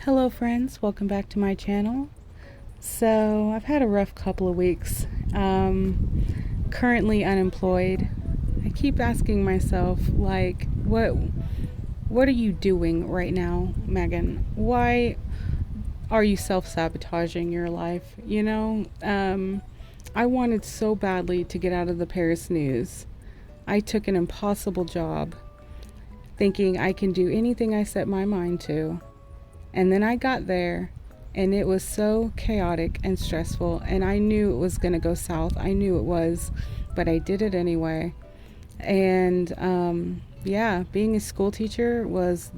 Hello friends, welcome back to my channel. So I've had a rough couple of weeks. Currently unemployed. I keep asking myself, like, what are you doing right now, Megan? Why are you self-sabotaging your life? I wanted so badly to get out of the Paris news. I took an impossible job thinking I can do anything I set my mind to. And then I got there and it was so chaotic and stressful, and I knew it was going to go south. I knew it was, but I did it anyway. And yeah, being a school teacher was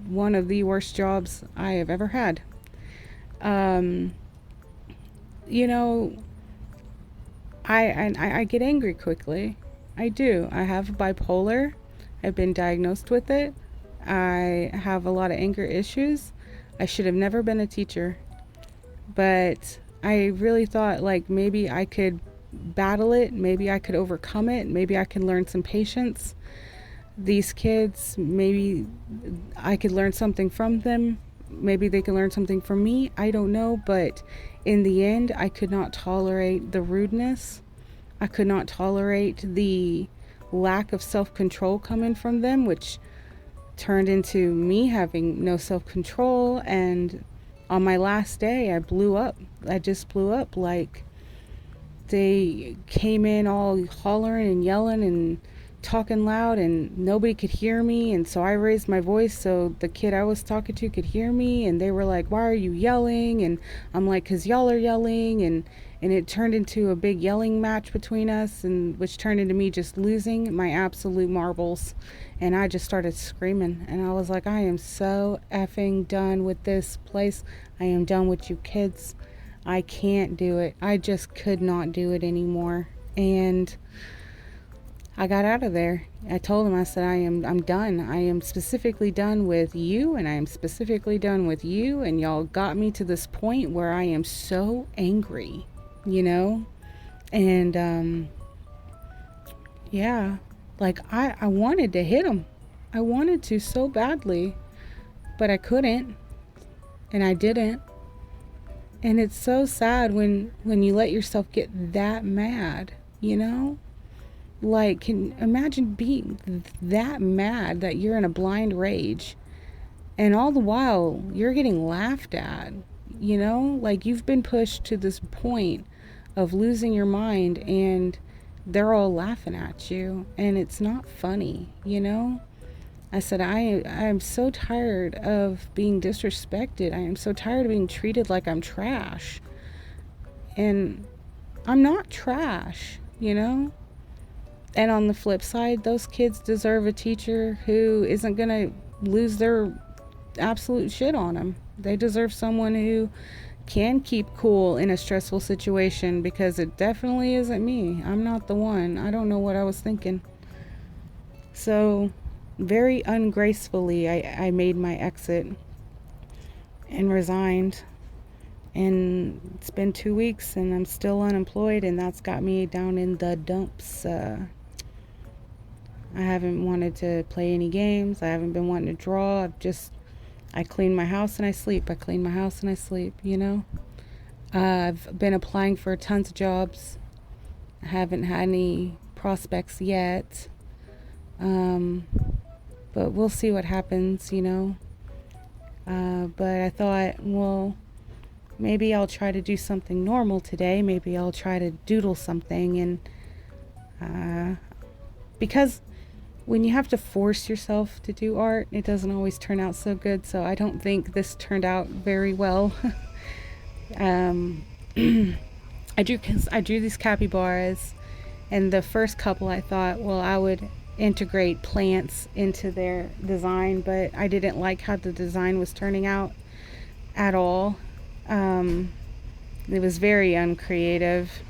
one of the worst jobs I have ever had. Um, you know, I get angry quickly. I do. I have bipolar. I've been diagnosed with it. I have a lot of anger issues. I should have never been a teacher, but I really thought like maybe I could battle it, maybe I could overcome it, maybe I could learn some patience. These kids, maybe I could learn something from them, maybe they could learn something from me, I don't know, but in the end I could not tolerate the rudeness. I could not tolerate the lack of self-control coming from them, which turned into me having no self-control. And on my last day I blew up. I just blew up. Like, they came in all hollering and yelling and talking loud and nobody could hear me, and so I raised my voice so the kid I was talking to could hear me, and they were like, why are you yelling? And I'm like, cause y'all are yelling. And it turned into a big yelling match between us, and which turned into me just losing my absolute marbles. And I just started screaming, and I was like, I am so effing done with this place. I am done with you kids. I can't do it. I just could not do it anymore. And I got out of there. I told him, I said, I'm done. I am specifically done with you, and I am specifically done with you, and y'all got me to this point where I am so angry, And yeah, like I wanted to hit him. I wanted to so badly, but I couldn't, and I didn't. And it's so sad when you let yourself get that mad, Like, can imagine being that mad that you're in a blind rage, and all the while you're getting laughed at, Like, you've been pushed to this point of losing your mind, and they're all laughing at you, and it's not funny, I said, I am so tired of being disrespected. I am so tired of being treated like I'm trash. And I'm not trash, And on the flip side, those kids deserve a teacher who isn't going to lose their absolute shit on them. They deserve someone who can keep cool in a stressful situation, because it definitely isn't me. I'm not the one. I don't know what I was thinking. So very ungracefully, I made my exit and resigned. And it's been 2 weeks and I'm still unemployed, and that's got me down in the dumps. I haven't wanted to play any games. I haven't been wanting to draw. I clean my house and I sleep. I clean my house and I sleep, I've been applying for tons of jobs. I haven't had any prospects yet. But we'll see what happens, But I thought, well, maybe I'll try to do something normal today. Maybe I'll try to doodle something. And because when you have to force yourself to do art, it doesn't always turn out so good. So I don't think this turned out very well. I drew these capybaras, and the first couple I thought, well, I would integrate plants into their design, but I didn't like how the design was turning out at all. It was very uncreative.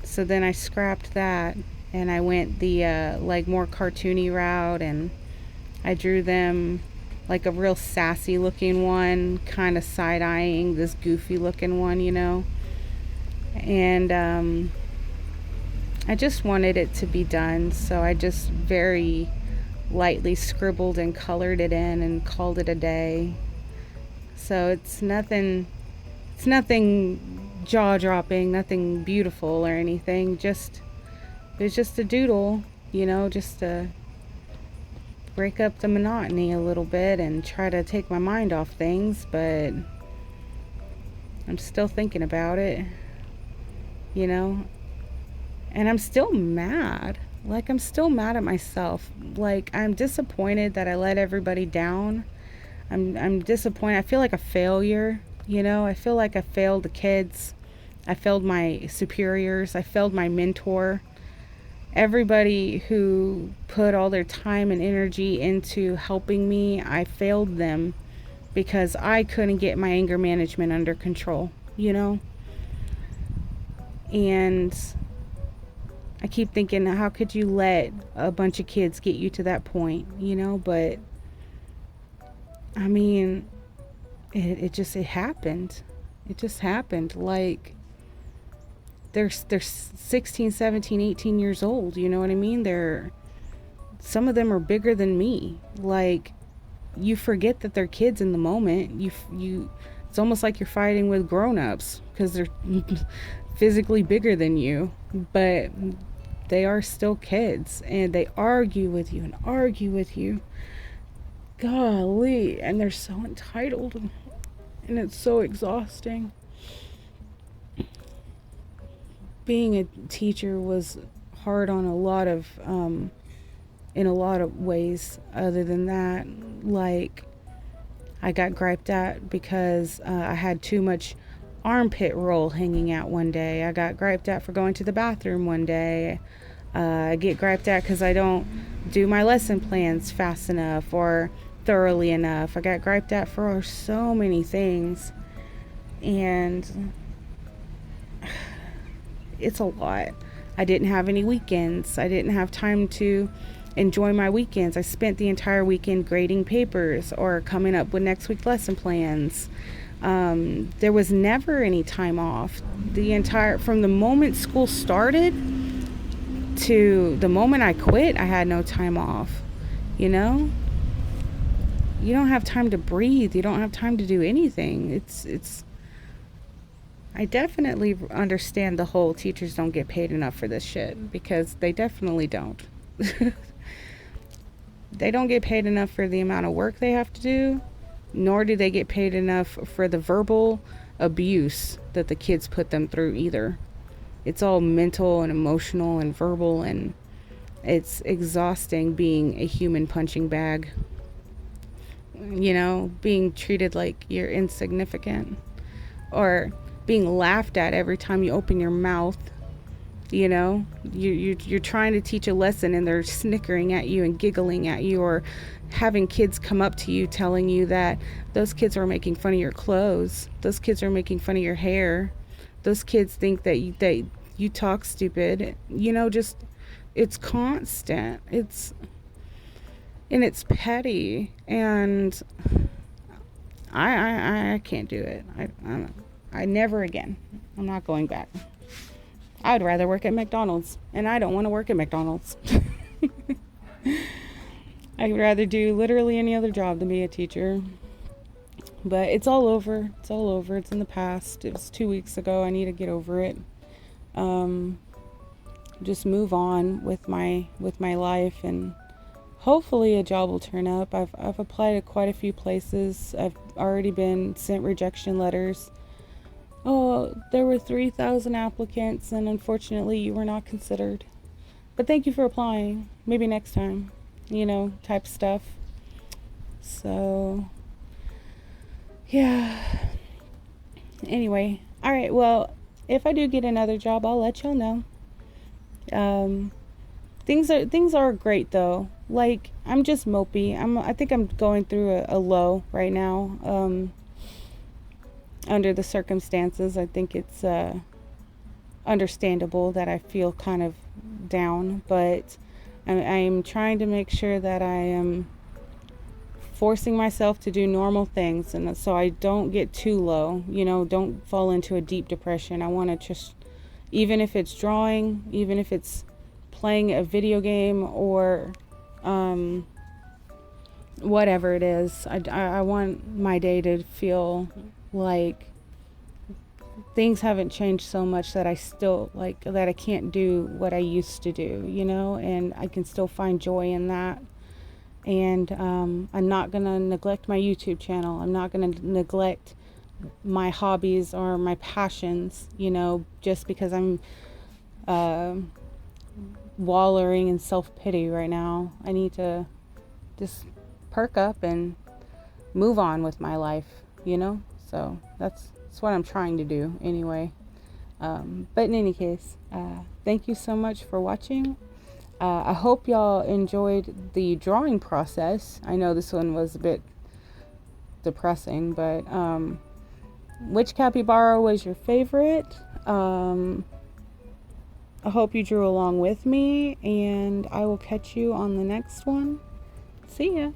So then I scrapped that, and I went the like more cartoony route, and I drew them like a real sassy looking one, kind of side-eyeing this goofy looking one, And I just wanted it to be done, so I just very lightly scribbled and colored it in and called it a day. So it's nothing jaw-dropping, nothing beautiful or anything. It's just a doodle, just to break up the monotony a little bit and try to take my mind off things, but I'm still thinking about it, and I'm still mad. Like, I'm still mad at myself. Like, I'm disappointed that I let everybody down. I'm disappointed. I feel like a failure, I feel like I failed the kids. I failed my superiors. I failed my mentor. Everybody who put all their time and energy into helping me, I failed them because I couldn't get my anger management under control, And I keep thinking, how could you let a bunch of kids get you to that point, But, I mean, it happened. It just happened. Like, they're 16, 17, 18 years old, you know what I mean? Some of them are bigger than me. Like, you forget that they're kids in the moment. It's almost like you're fighting with grown-ups because they're physically bigger than you, but they are still kids, and they argue with you and argue with you. Golly, and they're so entitled, and it's so exhausting. Being a teacher was hard on in a lot of ways. Other than that, like, I got griped at because I had too much armpit roll hanging out one day. I got griped at for going to the bathroom one day. I get griped at because I don't do my lesson plans fast enough or thoroughly enough. I got griped at for so many things, and it's a lot. I didn't have any weekends. I didn't have time to enjoy my weekends. I spent the entire weekend grading papers or coming up with next week's lesson plans. There was never any time off. From the moment school started to the moment I quit, I had no time off. You don't have time to breathe. You don't have time to do anything. I definitely understand the whole teachers don't get paid enough for this shit, because they definitely don't. They don't get paid enough for the amount of work they have to do, nor do they get paid enough for the verbal abuse that the kids put them through either. It's all mental and emotional and verbal, and it's exhausting being a human punching bag. Being treated like you're insignificant, or being laughed at every time you open your mouth. You're trying to teach a lesson and they're snickering at you and giggling at you, or having kids come up to you telling you that those kids are making fun of your clothes, those kids are making fun of your hair, those kids think that you talk stupid. Just, it's constant. It's petty, and I can't do it. I never again. I'm not going back. I'd rather work at McDonald's, and I don't want to work at McDonald's. I'd rather do literally any other job than be a teacher. But it's all over. It's all over. It's in the past. It was 2 weeks ago. I need to get over it. Just move on with my life, and hopefully a job will turn up. I've applied to quite a few places. I've already been sent rejection letters. Oh, there were 3,000 applicants, and unfortunately you were not considered. But thank you for applying. Maybe next time, type stuff. So, yeah. Anyway, all right. Well, if I do get another job, I'll let y'all know. Things are great though. Like, I'm just mopey. I think I'm going through a low right now. Under the circumstances, I think it's understandable that I feel kind of down, but I'm trying to make sure that I am forcing myself to do normal things, and so I don't get too low, don't fall into a deep depression. I want to just, even if it's drawing, even if it's playing a video game, or whatever it is. I want my day to feel like things haven't changed so much that I still like that I can't do what I used to do, you know, and I can still find joy in that. And I'm not gonna neglect my YouTube channel. I'm not gonna neglect my hobbies or my passions, you know, just because I'm wallowing in self-pity right now. I need to just perk up and move on with my life, you know. So that's what I'm trying to do anyway. But in any case, thank you so much for watching. I hope y'all enjoyed the drawing process. I know this one was a bit depressing, but which capybara was your favorite? I hope you drew along with me, and I will catch you on the next one. See ya.